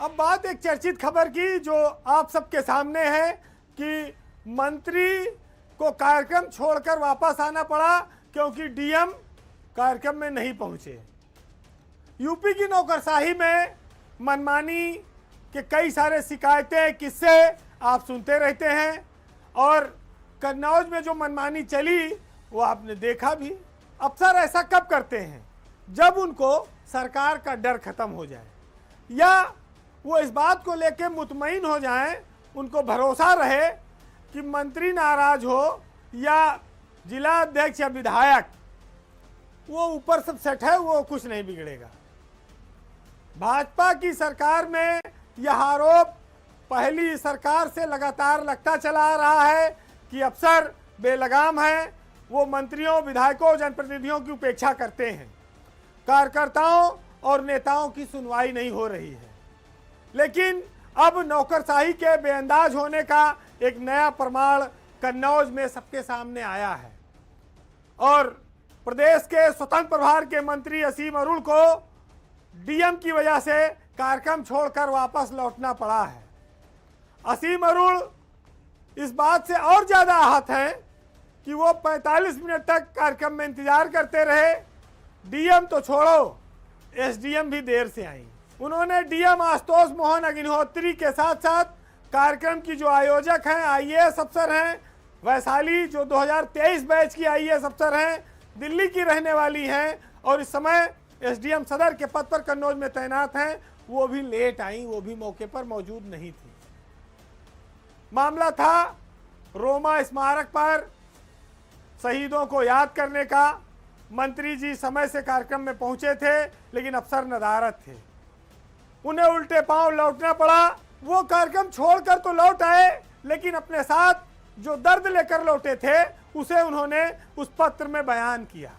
अब बात एक चर्चित खबर की जो आप सबके सामने है कि मंत्री को कार्यक्रम छोड़कर वापस आना पड़ा क्योंकि डीएम कार्यक्रम में नहीं पहुंचे। यूपी की नौकरशाही में मनमानी के कई सारे शिकायतें किस्से आप सुनते रहते हैं और कन्नौज में जो मनमानी चली वो आपने देखा भी। अफसर ऐसा कब करते हैं? जब उनको सरकार का डर खत्म हो जाए या वो इस बात को लेकर मुतमईन हो जाएं, उनको भरोसा रहे कि मंत्री नाराज हो या जिला अध्यक्ष या विधायक, वो ऊपर सब सेट है, वो कुछ नहीं बिगड़ेगा। भाजपा की सरकार में यह आरोप पहली सरकार से लगातार लगता चला आ रहा है कि अफसर बेलगाम हैं, वो मंत्रियों, विधायकों, जनप्रतिनिधियों की उपेक्षा करते हैं, कार्यकर्ताओं और नेताओं की सुनवाई नहीं हो रही है। लेकिन अब नौकरशाही के बेअंदाज होने का एक नया प्रमाण कन्नौज में सबके सामने आया है और प्रदेश के स्वतंत्र प्रभार के मंत्री असीम अरुण को डीएम की वजह से कार्यक्रम छोड़कर वापस लौटना पड़ा है। असीम अरुण इस बात से और ज्यादा आहत हैं कि वो 45 मिनट तक कार्यक्रम में इंतजार करते रहे। डीएम तो छोड़ो, एसडीएम भी देर से आई। उन्होंने डीएम आशुतोष मोहन अग्निहोत्री के साथ साथ कार्यक्रम की जो आयोजक हैं, आईएएस अफसर हैं, वैशाली जो 2023 बैच की आईएएस अफसर हैं, दिल्ली की रहने वाली हैं और इस समय एसडीएम सदर के पद पर कन्नौज में तैनात हैं, वो भी लेट आई, वो भी मौके पर मौजूद नहीं थी। मामला था रोमा स्मारक पर शहीदों को याद करने का। मंत्री जी समय से कार्यक्रम में पहुंचे थे लेकिन अफसर नदारद थे, उन्हें उल्टे पांव लौटना पड़ा। वो कार्यक्रम छोड़कर तो लौट आए लेकिन अपने साथ जो दर्द लेकर लौटे थे उसे उन्होंने उस पत्र में बयान किया।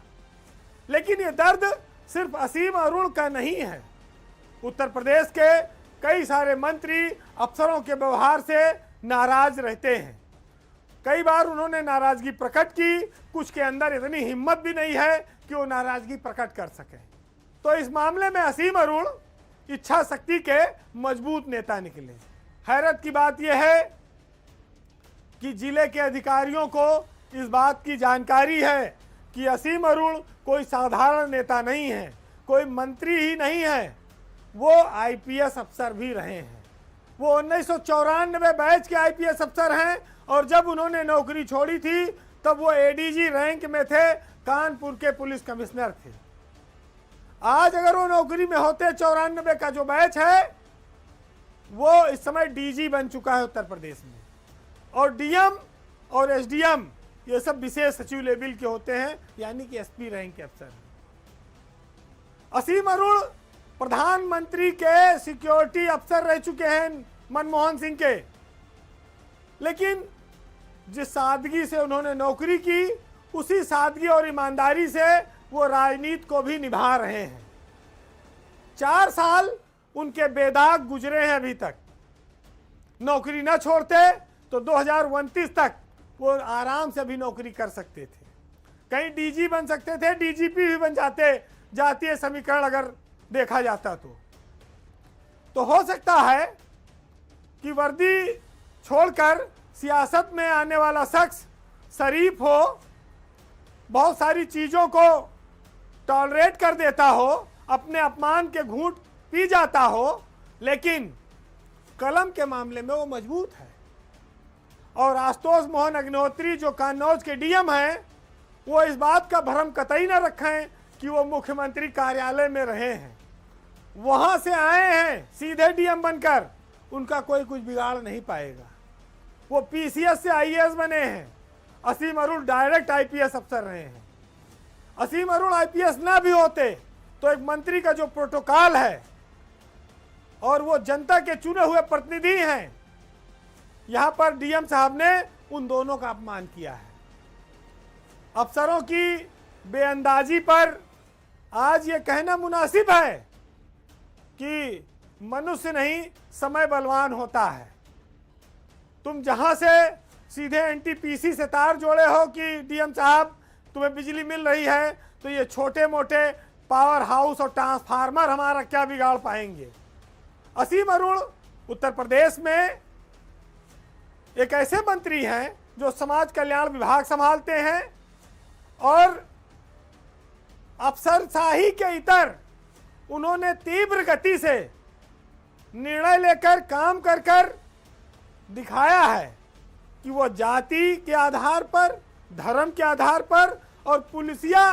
लेकिन ये दर्द सिर्फ असीम अरुण का नहीं है। उत्तर प्रदेश के कई सारे मंत्री अफसरों के व्यवहार से नाराज रहते हैं। कई बार उन्होंने नाराजगी प्रकट की, कुछ के अंदर इतनी हिम्मत भी नहीं है कि वो नाराजगी प्रकट कर सके। तो इस मामले में असीम अरुण इच्छा शक्ति के मजबूत नेता निकले। हैरत की बात यह है कि जिले के अधिकारियों को इस बात की जानकारी है कि असीम अरुण कोई साधारण नेता नहीं है, कोई मंत्री ही नहीं है, वो आईपीएस अफसर भी रहे हैं। वो 1994 बैच के आईपीएस अफसर हैं और जब उन्होंने नौकरी छोड़ी थी तब वो एडीजी रैंक में थे, कानपुर के पुलिस कमिश्नर थे। आज अगर वो नौकरी में होते, 94 का जो बैच है वो इस समय डीजी बन चुका है उत्तर प्रदेश में। और डीएम और एसडीएम ये सब विशेष सचिव लेवल के होते हैं, यानी कि एसपी रैंक के अफसर। असीम अरुण प्रधानमंत्री के सिक्योरिटी अफसर रह चुके हैं मनमोहन सिंह के, लेकिन जिस सादगी से उन्होंने नौकरी की उसी सादगी और ईमानदारी से वो राजनीति को भी निभा रहे हैं। 4 साल उनके बेदाग गुजरे हैं अभी तक। नौकरी न छोड़ते तो 2029 तक वो आराम से भी नौकरी कर सकते थे, कहीं डीजी बन सकते थे, डीजीपी भी बन जाते, जातीय समीकरण अगर देखा जाता तो हो सकता है कि वर्दी छोड़कर सियासत में आने वाला शख्स शरीफ हो, बहुत सारी चीज़ों को टॉलरेट कर देता हो, अपने अपमान के घूंट पी जाता हो, लेकिन कलम के मामले में वो मजबूत है। और आशुतोष मोहन अग्निहोत्री जो कन्नौज के डीएम हैं, वो इस बात का भ्रम कतई न रखें कि वो मुख्यमंत्री कार्यालय में रहे हैं, वहां से आए हैं सीधे डीएम बनकर, उनका कोई कुछ बिगाड़ नहीं पाएगा। वो पीसीएस से आईएएस बने हैं, असीम अरुण डायरेक्ट आईपीएस अफसर रहे हैं। असीम अरुण आईपीएस ना भी होते तो एक मंत्री का जो प्रोटोकॉल है और वो जनता के चुने हुए प्रतिनिधि हैं, यहां पर डीएम साहब ने उन दोनों का अपमान किया है। अफसरों की बेअंदाजी पर आज ये कहना मुनासिब है कि मनुष्य नहीं, समय बलवान होता है। तुम जहां से सीधे एनटीपीसी से तार जोड़े हो कि डीएम साहब तुम्हें बिजली मिल रही है, तो ये छोटे मोटे पावर हाउस और ट्रांसफार्मर हमारा क्या बिगाड़ पाएंगे। असीम अरुण उत्तर प्रदेश में एक ऐसे मंत्री हैं जो समाज कल्याण विभाग संभालते हैं और अफसरशाही के इतर उन्होंने तीव्र गति से निर्णय लेकर काम कर कर दिखाया है कि वो जाति के आधार पर, धर्म के आधार पर और पुलिसिया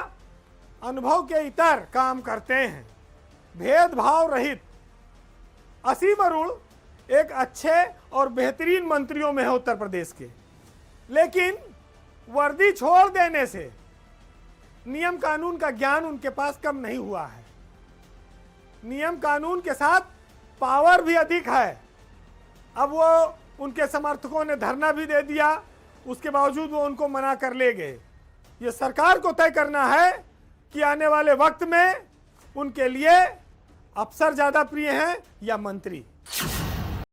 अनुभव के इतर काम करते हैं, भेदभाव रहित। असीम अरुण एक अच्छे और बेहतरीन मंत्रियों में है उत्तर प्रदेश के, लेकिन वर्दी छोड़ देने से नियम कानून का ज्ञान उनके पास कम नहीं हुआ है। नियम कानून के साथ पावर भी अधिक है। अब वो उनके समर्थकों ने धरना भी दे दिया, उसके बावजूद वो उनको मना कर ले गए। ये सरकार को तय करना है कि आने वाले वक्त में उनके लिए अफसर ज़्यादा प्रिय हैं या मंत्री।